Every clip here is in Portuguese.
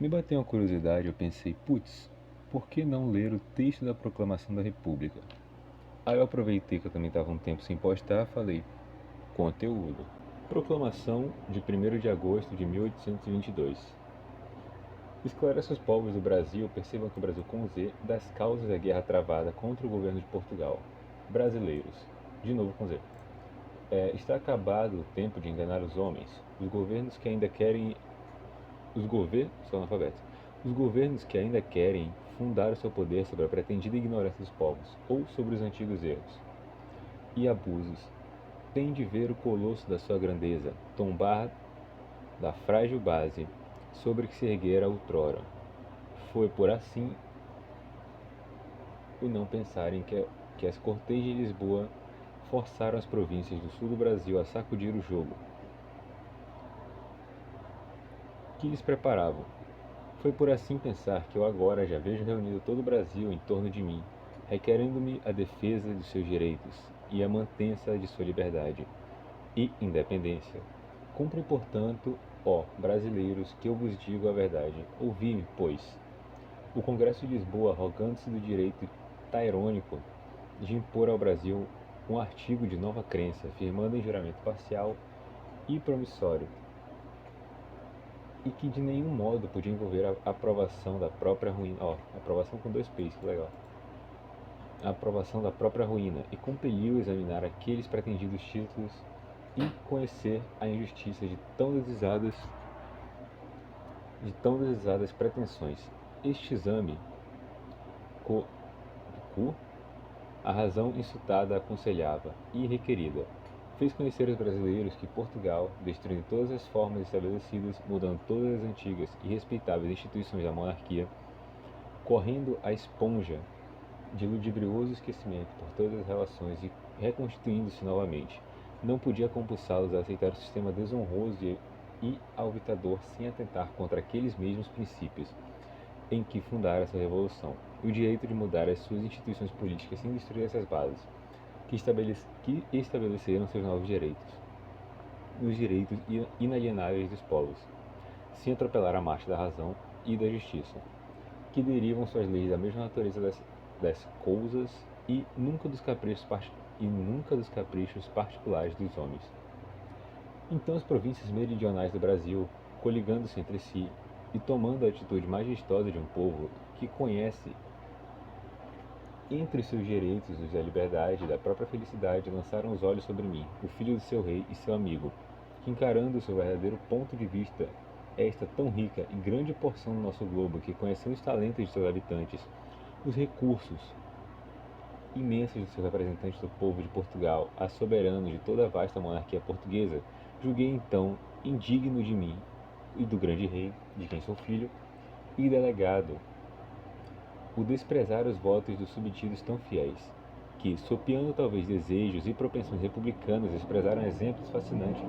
Me bateu uma curiosidade, eu pensei, putz, por que não ler o texto da Proclamação da República? Aí eu aproveitei que eu também estava um tempo sem postar, falei, conteúdo. Proclamação de 1º de agosto de 1822. Esclarece os povos do Brasil, percebam que o Brasil com Z, das causas da guerra travada contra o governo de Portugal. Brasileiros, de novo com Z. Está acabado o tempo de enganar os homens. Os governos que ainda querem são analfabetos. Os governos que ainda querem fundar o seu poder sobre a pretendida ignorância dos povos, ou sobre os antigos erros e abusos, têm de ver o colosso da sua grandeza tombar da frágil base sobre que se erguera outrora. Foi por assim o não pensarem que as cortes de Lisboa forçaram as províncias do sul do Brasil a sacudir o jogo que lhes preparavam. Foi por assim pensar que eu agora já vejo reunido todo o Brasil em torno de mim, requerendo-me a defesa dos seus direitos e a mantença de sua liberdade e independência. Cumpre, portanto, ó brasileiros, que eu vos digo a verdade. Ouvi-me, pois. O Congresso de Lisboa, arrogando-se do direito tairônico de impor ao Brasil um artigo de nova crença, firmando em juramento parcial e promissório, e que de nenhum modo podia envolver a aprovação da própria ruína. Aprovação com dois P's, que legal. A aprovação da própria ruína, e compeliu a examinar aqueles pretendidos títulos e conhecer a injustiça de tão desejadas pretensões. Este exame, co, cu, a razão insultada aconselhava e requerida, fez conhecer aos brasileiros que Portugal, destruindo todas as formas estabelecidas, mudando todas as antigas e respeitáveis instituições da monarquia, correndo a esponja de ludibrioso esquecimento por todas as relações e reconstituindo-se novamente, não podia compulsá-los a aceitar o sistema desonroso e alvitador sem atentar contra aqueles mesmos princípios em que fundara essa revolução, e o direito de mudar as suas instituições políticas sem destruir essas bases, que estabeleceram seus novos direitos, os direitos inalienáveis dos povos, sem atropelar a marcha da razão e da justiça, que derivam suas leis da mesma natureza das coisas e nunca dos caprichos particulares dos homens. Então as províncias meridionais do Brasil, coligando-se entre si e tomando a atitude majestosa de um povo que conhece entre seus direitos os da liberdade e da própria felicidade, lançaram os olhos sobre mim, o filho do seu rei e seu amigo, que encarando o seu verdadeiro ponto de vista, esta tão rica e grande porção do nosso globo, que conhecendo os talentos de seus habitantes, os recursos imensos de seus representantes do povo de Portugal, a soberanos de toda a vasta monarquia portuguesa, julguei então indigno de mim e do grande rei, de quem sou filho, e delegado, o desprezar os votos dos submetidos tão fiéis, que, sopeando talvez desejos e propensões republicanas, desprezaram exemplos fascinantes.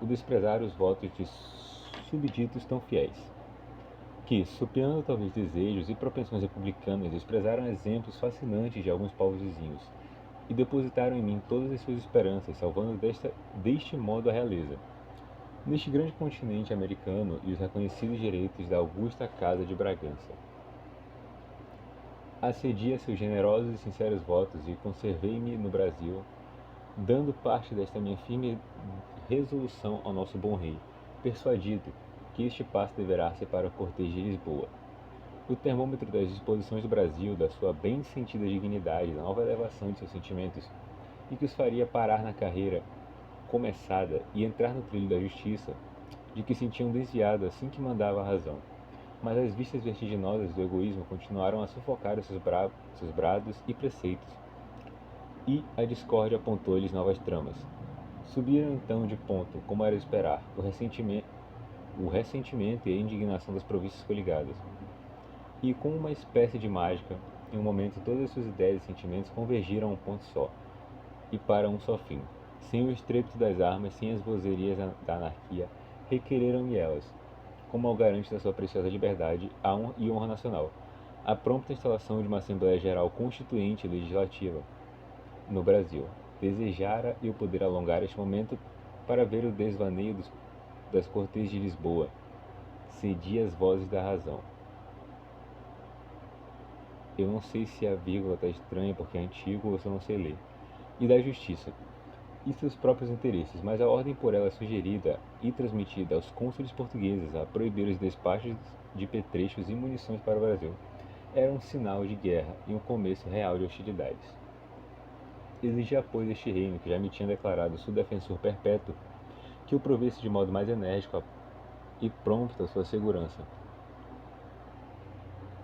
O desprezar os votos de subditos tão fiéis, que, sopeando talvez desejos e propensões republicanas, desprezaram exemplos fascinantes de alguns povos vizinhos, e depositaram em mim todas as suas esperanças, salvando deste modo a realeza, neste grande continente americano e os reconhecidos direitos da augusta Casa de Bragança. Acedi a seus generosos e sinceros votos e conservei-me no Brasil, dando parte desta minha firme resolução ao nosso bom rei, persuadido que este passo deverá ser para o cortejo de Lisboa. O termômetro das disposições do Brasil, da sua bem-sentida dignidade, da nova elevação de seus sentimentos, e que os faria parar na carreira começada e entrar no trilho da justiça, de que sentiam desviado assim que mandava a razão. Mas as vistas vertiginosas do egoísmo continuaram a sufocar os seus brados e preceitos, e a discórdia apontou-lhes novas tramas. Subiram então de ponto, como era de esperar, o ressentimento e a indignação das províncias coligadas. E com uma espécie de mágica, em um momento todas as suas ideias e sentimentos convergiram a um ponto só, e para um só fim. Sem o estrépito das armas, sem as vozerias da anarquia, requereram-me elas, como ao garante da sua preciosa liberdade e honra nacional, a prompta instalação de uma Assembleia Geral Constituinte e Legislativa no Brasil, Desejara eu poder alongar este momento para ver o desvaneio das cortes de Lisboa. Cedi às vozes da razão. Eu não sei se a vírgula está estranha porque é antigo ou se eu não sei ler. E da justiça, e seus próprios interesses, mas a ordem por ela sugerida e transmitida aos cônsules portugueses a proibir os despachos de petrechos e munições para o Brasil era um sinal de guerra e um começo real de hostilidades. Exigia, pois, este reino, que já me tinha declarado seu defensor perpétuo, que o provesse de modo mais enérgico e prompto à sua segurança,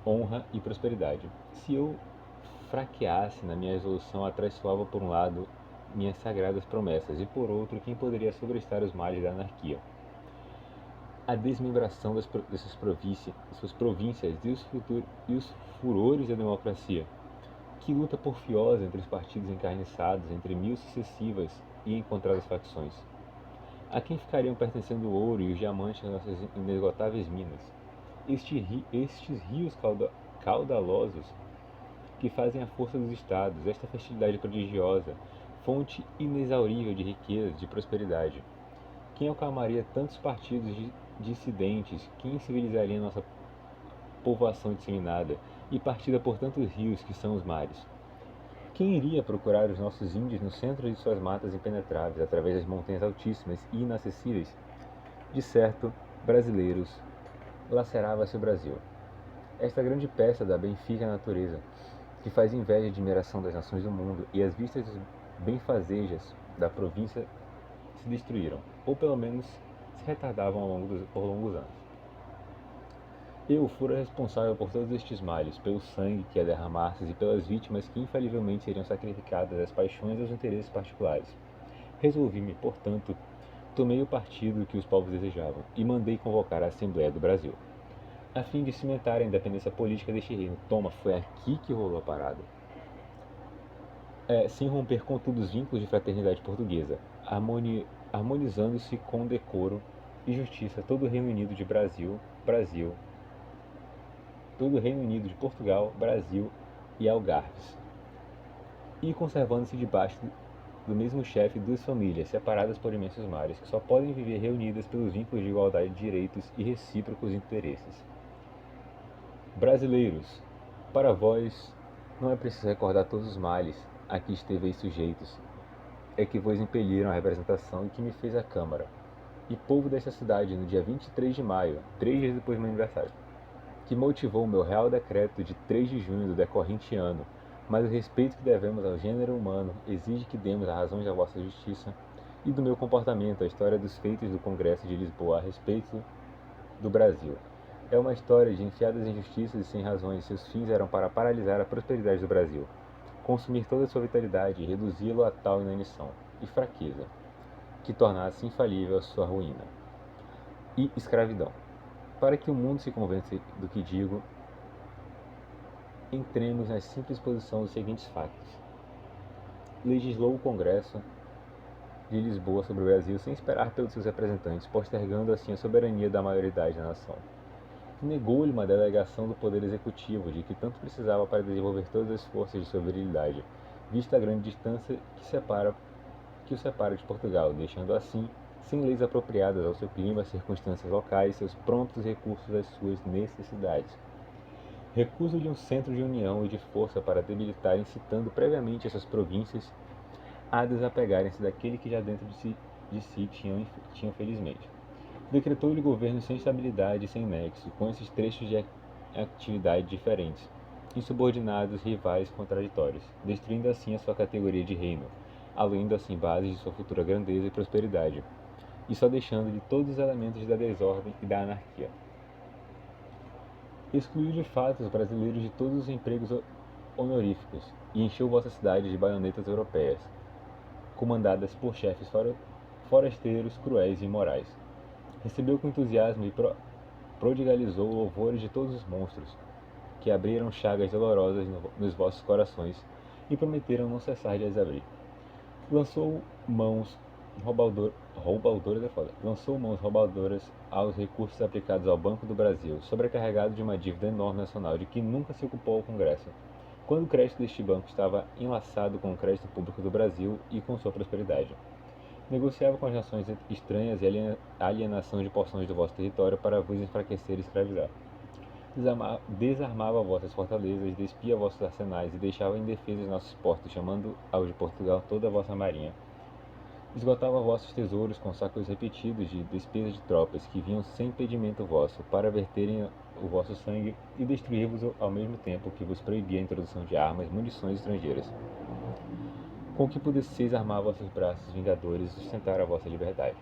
honra e prosperidade. Se eu fraqueasse na minha resolução, atraiçoava por um lado minhas sagradas promessas, e por outro, quem poderia sobrestar os males da anarquia? A desmembração suas províncias e os furores da democracia, que luta porfiosa entre os partidos encarniçados, entre mil sucessivas e encontradas facções. A quem ficariam pertencendo o ouro e os diamantes das nossas inesgotáveis minas? Estes rios caudalosos que fazem a força dos estados, esta fertilidade prodigiosa, fonte inexaurível de riqueza, de prosperidade. Quem acalmaria tantos partidos dissidentes? Quem civilizaria nossa povoação disseminada e partida por tantos rios que são os mares? Quem iria procurar os nossos índios no centro de suas matas impenetráveis, através das montanhas altíssimas e inacessíveis? De certo, brasileiros, lacerava-se o Brasil. Esta grande peça da benfica natureza, que faz inveja e admiração das nações do mundo, e as vistas dos benfazejas da província se destruíram, ou pelo menos se retardavam por longos anos. Eu fora responsável por todos estes males, pelo sangue que ia derramar-se e pelas vítimas que infalivelmente seriam sacrificadas às paixões e aos interesses particulares. Resolvi-me, portanto, tomei o partido que os povos desejavam e mandei convocar a Assembleia do Brasil, a fim de cimentar a independência política deste reino. Toma, foi aqui que rolou a parada. Sem romper contudo os vínculos de fraternidade portuguesa, harmonizando-se com decoro e justiça todo o Reino Unido de todo o Reino Unido de Portugal, Brasil e Algarves, e conservando-se debaixo do mesmo chefe duas famílias, separadas por imensos mares, que só podem viver reunidas pelos vínculos de igualdade de direitos e recíprocos interesses. Brasileiros, para vós não é preciso recordar todos os males a que esteveis sujeitos, é que vos impeliram a representação e que me fez a Câmara, e povo desta cidade, no dia 23 de maio, 3 dias depois do meu aniversário, que motivou o meu real decreto de 3 de junho do decorrente ano, mas o respeito que devemos ao gênero humano exige que demos a razões da vossa justiça e do meu comportamento a história dos feitos do Congresso de Lisboa a respeito do Brasil. É uma história de enfiadas injustiças e sem razões. Seus fins eram para paralisar a prosperidade do Brasil, consumir toda a sua vitalidade e reduzi-lo a tal inanição e fraqueza, que tornasse infalível a sua ruína. E escravidão. Para que o mundo se convença do que digo, entremos na simples exposição dos seguintes fatos. Legislou o Congresso de Lisboa sobre o Brasil sem esperar pelos seus representantes, postergando assim a soberania da maioridade da nação. Negou-lhe uma delegação do Poder Executivo, de que tanto precisava para desenvolver todas as forças de sua virilidade, vista a grande distância que o separa de Portugal, deixando assim sem leis apropriadas ao seu clima, circunstâncias locais, seus prontos recursos às suas necessidades. Recuso-lhe um centro de união e de força para debilitar, incitando previamente essas províncias a desapegarem-se daquele que já dentro de si tinham felizmente. Decretou-lhe governo sem estabilidade e sem nexo, com esses trechos de atividade diferentes, insubordinados, rivais, contraditórios, destruindo assim a sua categoria de reino, aluindo assim bases de sua futura grandeza e prosperidade, e só deixando-lhe todos os elementos da desordem e da anarquia. Excluiu de fato os brasileiros de todos os empregos honoríficos, e encheu vossa cidade de baionetas europeias, comandadas por chefes forasteiros, cruéis e imorais. Recebeu com entusiasmo e prodigalizou louvores de todos os monstros, que abriram chagas dolorosas nos vossos corações e prometeram não cessar de as abrir. Lançou mãos roubadoras aos recursos aplicados ao Banco do Brasil, sobrecarregado de uma dívida enorme nacional de que nunca se ocupou o Congresso. quando o crédito deste banco estava enlaçado com o crédito público do Brasil e com sua prosperidade. Negociava com as nações estranhas e alienação de porções do vosso território para vos enfraquecer e escravizar. Desarmava vossas fortalezas, despia vossos arsenais e deixava indefesos nossos portos, chamando ao de Portugal toda a vossa marinha. Esgotava vossos tesouros com sacos repetidos de despesa de tropas que vinham sem impedimento vosso, para verterem o vosso sangue e destruir-vos ao mesmo tempo que vos proibia a introdução de armas e munições estrangeiras, com que pudesseis armar vossos braços vingadores e sustentar a vossa liberdade.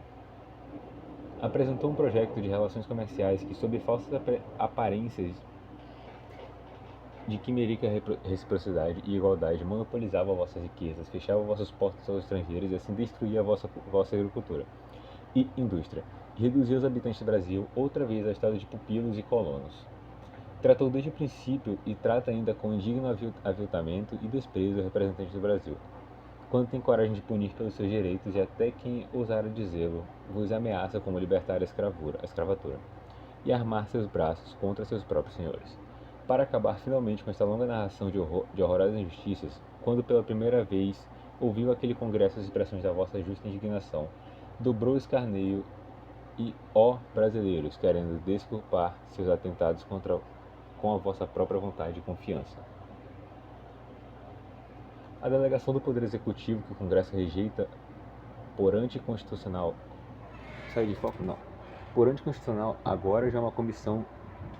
Apresentou um projeto de relações comerciais que, sob falsas aparências de quimérica reciprocidade e igualdade, monopolizava vossas riquezas, fechava vossos portos aos estrangeiros e assim destruía a vossa agricultura e indústria, e reduzia os habitantes do Brasil outra vez a estado de pupilos e colonos. Tratou desde o princípio e trata ainda com indigno aviltamento e desprezo o representante do Brasil, quando tem coragem de punir pelos seus direitos e até quem ousara dizê-lo, vos ameaça como libertar a escravatura, e armar seus braços contra seus próprios senhores. Para acabar finalmente com esta longa narração de horrorosas injustiças, quando pela primeira vez ouviu aquele congresso as expressões da vossa justa indignação, dobrou o escarneio e, ó brasileiros, querendo desculpar seus atentados com a vossa própria vontade e confiança. A delegação do Poder Executivo que o Congresso rejeita por anticonstitucional... Sai de foco? Não. Por anticonstitucional, agora já é uma comissão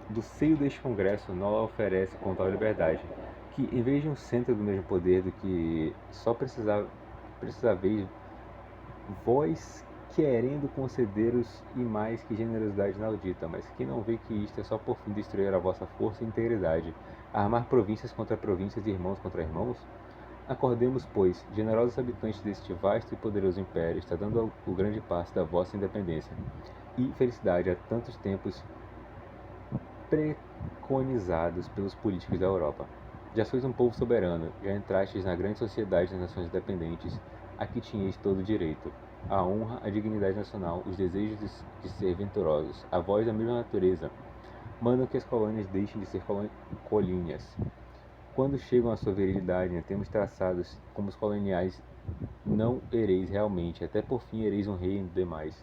do seio deste Congresso não a oferece com tal liberdade, que em vez de um centro do mesmo poder do que só precisaveis vós querendo conceder-os e mais que generosidade inaudita, mas que não vê que isto é só por fim destruir a vossa força e integridade, armar províncias contra províncias e irmãos contra irmãos? Acordemos, pois, generosos habitantes deste vasto e poderoso império, está dando o grande passo da vossa independência e felicidade há tantos tempos preconizados pelos políticos da Europa. Já sois um povo soberano, já entrastes na grande sociedade das nações independentes, a que tinhais todo o direito, a honra, a dignidade nacional, os desejos de ser venturosos, a voz da mesma natureza, mandam que as colônias deixem de ser colíneas. Quando chegam à sua virilidade, em termos traçados como os coloniais, não ereis realmente, até por fim ereis um rei demais.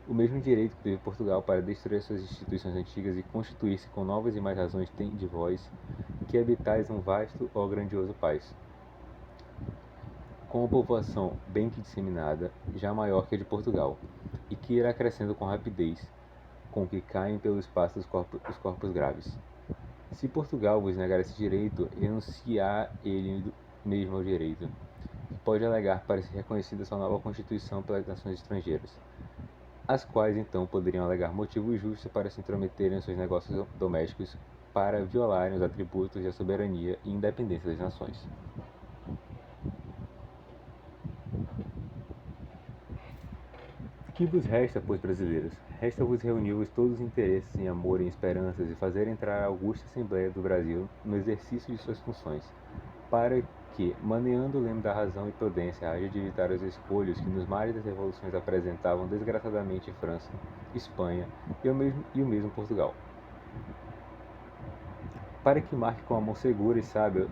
O mesmo direito que teve Portugal para destruir suas instituições antigas e constituir-se com novas e mais razões tem de vós, que habitais um vasto ou grandioso país, com uma população bem que disseminada, já maior que a de Portugal, e que irá crescendo com rapidez, com que caem pelo espaço os corpos graves. Se Portugal vos negar esse direito, renunciar ele mesmo ao direito, que pode alegar para ser reconhecida sua nova Constituição pelas nações estrangeiras, as quais então poderiam alegar motivo justo para se intrometerem em seus negócios domésticos para violarem os atributos e a soberania e independência das nações. Que vos resta, pois, brasileiros? Resta-vos reunir-vos todos os interesses em amor e em esperanças e fazer entrar a augusta Assembleia do Brasil no exercício de suas funções, para que, maneando o leme da razão e prudência, haja de evitar os escolhos que nos mares das revoluções apresentavam desgraçadamente França, Espanha e o mesmo Portugal. Para que marque com a mão segura e sábia,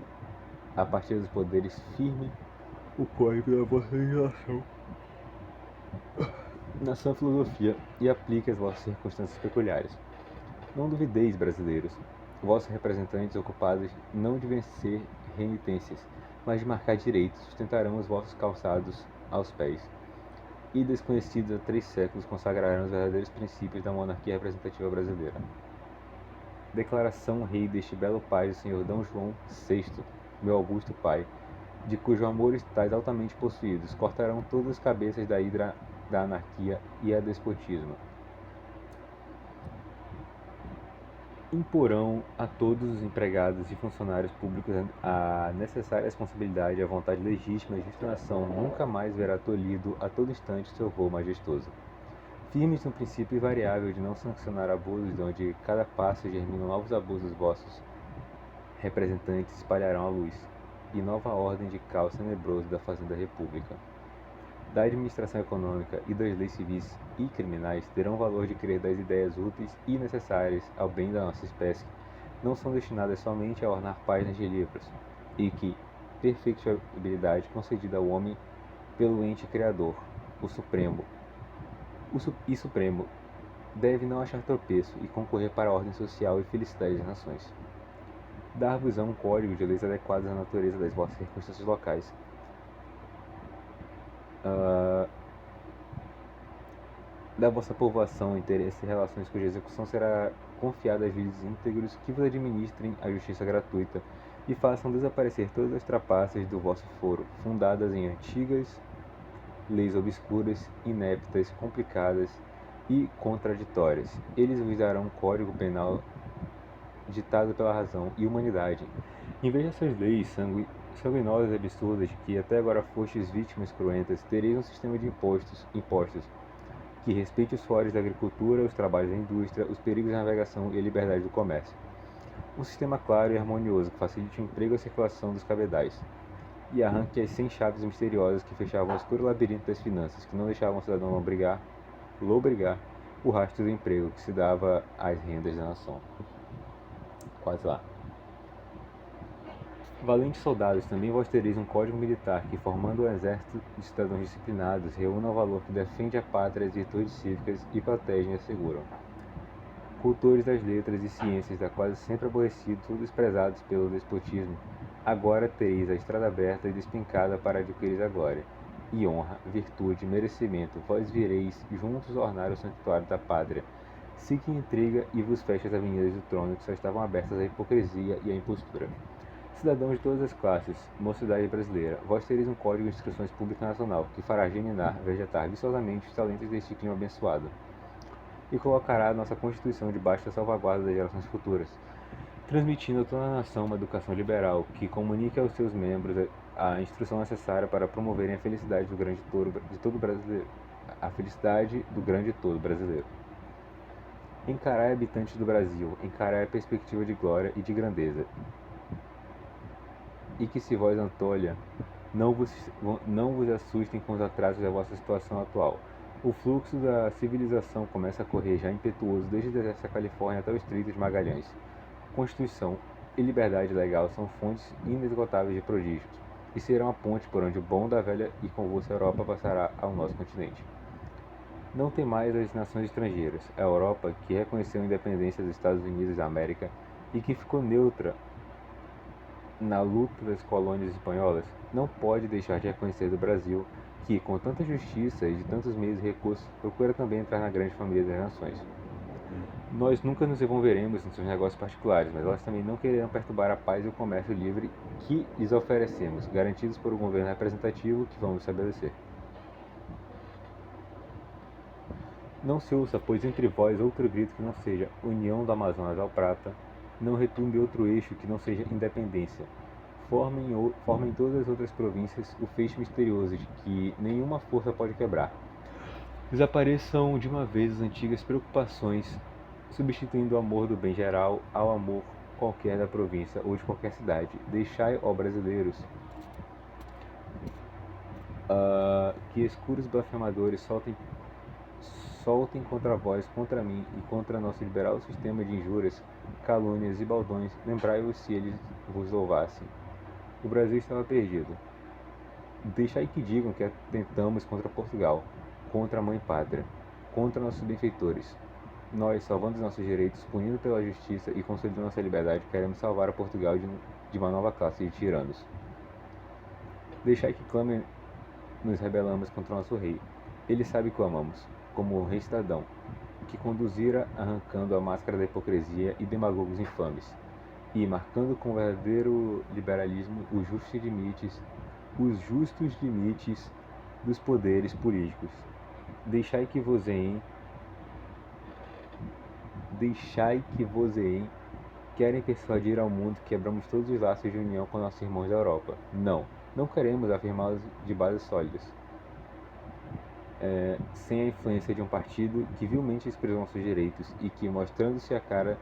a partir dos poderes firme, o código da vossa legislação na sua filosofia e aplique as vossas circunstâncias peculiares. Não duvideis, brasileiros, vossos representantes ocupados não de vencer renitências, mas de marcar direitos, sustentarão os vossos calçados aos pés, e desconhecidos há 3 séculos consagrarão os verdadeiros princípios da monarquia representativa brasileira. Declaração rei deste belo pai do senhor D. João VI, meu augusto pai, de cujo amor estáis altamente possuídos, cortarão todas as cabeças da hidra da anarquia e a despotismo. Imporão a todos os empregados e funcionários públicos a necessária responsabilidade e a vontade legítima e justa nação nunca mais verá tolhido a todo instante seu voo majestoso. Firmes no princípio invariável de não sancionar abusos, de onde cada passo germinam novos abusos, vossos representantes espalharão a luz, e nova ordem de caos tenebroso da Fazenda República. Da administração econômica e das leis civis e criminais terão o valor de crer das ideias úteis e necessárias ao bem da nossa espécie, não são destinadas somente a ornar páginas de livros, e que perfectibilidade concedida ao homem pelo ente criador, o Supremo, Supremo, deve não achar tropeço e concorrer para a ordem social e felicidade das nações. Dar-vos-á um código de leis adequadas à natureza das vossas circunstâncias locais. Da vossa povoação, interesse e relações cuja execução será confiada a juízes íntegros que vos administrem a justiça gratuita e façam desaparecer todas as trapaças do vosso foro, fundadas em antigas leis obscuras, ineptas, complicadas e contraditórias. Eles vos darão um código penal ditado pela razão e humanidade. Em vez dessas leis sanguinosas e absurdas de que até agora fostes vítimas cruentas, tereis um sistema de impostos que respeite os suores da agricultura, os trabalhos da indústria, os perigos da navegação e a liberdade do comércio. Um sistema claro e harmonioso que facilite o emprego e a circulação dos cabedais, e arranque as 100 chaves misteriosas que fechavam o escuro labirinto das finanças, que não deixavam o cidadão lobrigar o rastro do emprego que se dava às rendas da nação. Quase lá. Valentes soldados, também vós tereis um código militar que, formando um exército de cidadãos disciplinados, reúna o valor que defende a pátria, as virtudes cívicas e protegem e asseguram. Cultores das letras e ciências, da quase sempre aborrecidos ou desprezados pelo despotismo, agora tereis a estrada aberta e despencada para adquirir a glória, e honra, virtude, merecimento, vós vireis juntos ornar o santuário da pátria, se que intriga e vos fecha as avenidas do trono que só estavam abertas à hipocrisia e à impostura. Cidadãos de todas as classes, mocidade brasileira, vós tereis um código de instruções pública nacional que fará germinar, vegetar viçosamente os talentos deste clima abençoado, e colocará a nossa Constituição debaixo da salvaguarda das gerações futuras, transmitindo a toda a nação uma educação liberal que comunique aos seus membros a instrução necessária para promoverem a felicidade do grande todo brasileiro. A felicidade do grande todo brasileiro. Encarai, habitantes do Brasil, encarai a perspectiva de glória e de grandeza. E que se vós, Antônia, não vos assustem com os atrasos da vossa situação atual. O fluxo da civilização começa a correr já impetuoso desde o deserto da Califórnia até o Estreito de Magalhães. Constituição e liberdade legal são fontes inesgotáveis de prodígios, e serão a ponte por onde o bom da velha e convulsa Europa passará ao nosso continente. Não tem mais as nações estrangeiras. A Europa, que reconheceu a independência dos Estados Unidos da América e que ficou neutra na luta das colônias espanholas, não pode deixar de reconhecer do Brasil, que, com tanta justiça e de tantos meios e recursos, procura também entrar na grande família das nações. Nós nunca nos envolveremos em seus negócios particulares, mas elas também não quererão perturbar a paz e o comércio livre que lhes oferecemos, garantidos por um governo representativo que vamos estabelecer. Não se ouça, pois, entre vós outro grito que não seja união do Amazonas ao Prata, não retumbe outro eixo que não seja independência. Formem todas as outras províncias o feixe misterioso de que nenhuma força pode quebrar. Desapareçam de uma vez as antigas preocupações, substituindo o amor do bem geral ao amor qualquer da província ou de qualquer cidade. Deixai, ó brasileiros, que escuros blasfemadores soltem contra vós, contra mim e contra nosso liberal sistema de injúrias, calúnias e baldões. Lembrai-vos se eles vos louvassem. O Brasil estava perdido. Deixai que digam que atentamos contra Portugal, contra a Mãe Pátria, contra nossos benfeitores. Nós, salvando os nossos direitos, punindo pela justiça e consolidando nossa liberdade, queremos salvar a Portugal de uma nova classe de tiranos. Deixai que clamem, nos rebelamos contra o nosso rei. Ele sabe que o amamos, como o rei cidadão, que conduzira arrancando a máscara da hipocrisia e demagogos infames, e marcando com o verdadeiro liberalismo os justos limites dos poderes políticos. Deixai que vozeiem, querem persuadir ao mundo que quebramos todos os laços de união com nossos irmãos da Europa. Não queremos afirmá-los de bases sólidas, sem a influência de um partido que vilmente desprezou nossos direitos e que, mostrando-se a cara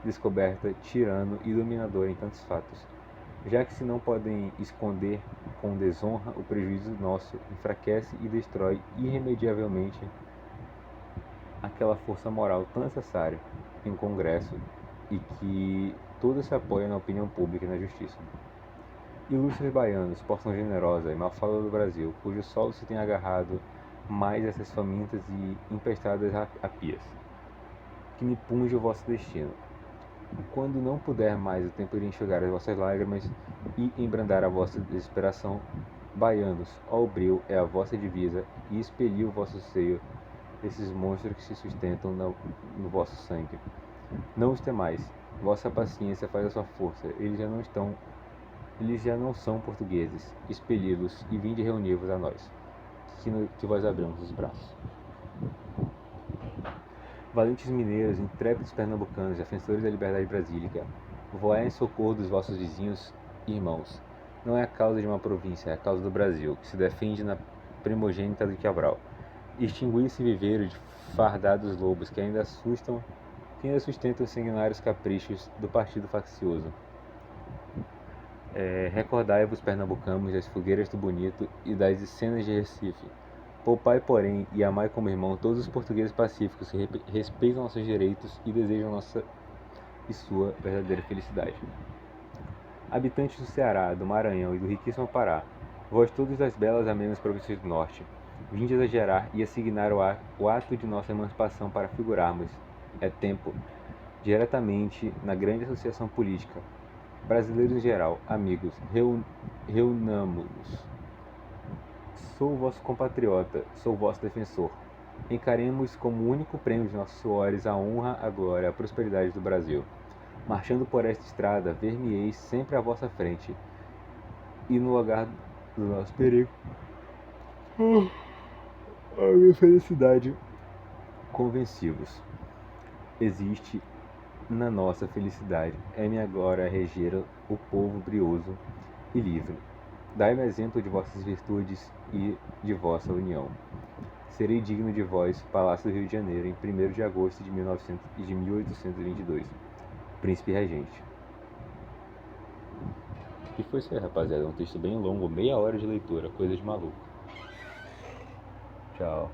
descoberta, tirano e dominador em tantos fatos, já que se não podem esconder com desonra o prejuízo nosso, enfraquece e destrói irremediavelmente aquela força moral tão necessária em um congresso e que todos se apoiam na opinião pública e na justiça. Ilustres baianos, porção generosa e malfada do Brasil, cujo solo se tem agarrado mais essas famintas e empestadas apias, que me punge o vosso destino. Quando não puder mais o tempo de enxugar as vossas lágrimas e embrandar a vossa desesperação, baianos, ó o breu é a vossa divisa, e expeli o vosso seio esses monstros que se sustentam no vosso sangue. Não os temais, vossa paciência faz a sua força, eles já não são portugueses, expeli-los e vinde reunir-vos a nós, que vós abrimos os braços. Valentes mineiros, intrépidos pernambucanos, defensores da liberdade brasílica, voai em socorro dos vossos vizinhos e irmãos. Não é a causa de uma província, é a causa do Brasil, que se defende na primogênita do Cabral. Extingui esse viveiro de fardados lobos que ainda sustentam os sanguinários caprichos do partido faccioso. Recordai-vos, pernambucanos, das fogueiras do Bonito e das cenas de Recife. Poupai, porém, e amai como irmão todos os portugueses pacíficos que respeitam nossos direitos e desejam nossa e sua verdadeira felicidade. Habitantes do Ceará, do Maranhão e do riquíssimo Pará, vós todos das belas amenas províncias do Norte, vinde exagerar e assignar o ato de nossa emancipação para figurarmos, é tempo, diretamente na grande associação política. Brasileiros em geral, amigos, reunamo-nos. Sou vosso compatriota, sou vosso defensor. Encaremos como único prêmio de nossos suores a honra, a glória, a prosperidade do Brasil. Marchando por esta estrada, ver-me-eis sempre à vossa frente, e no lugar do nosso perigo, a minha felicidade, convenci-vos. Existe na nossa felicidade, é-me agora reger o povo brioso e livre. Dai-me exemplo de vossas virtudes e de vossa união. Serei digno de vós, Palácio do Rio de Janeiro, em 1º de agosto de 1822. Príncipe Regente. E foi isso aí, rapaziada. É um texto bem longo, meia hora de leitura, coisa de maluco. Tchau.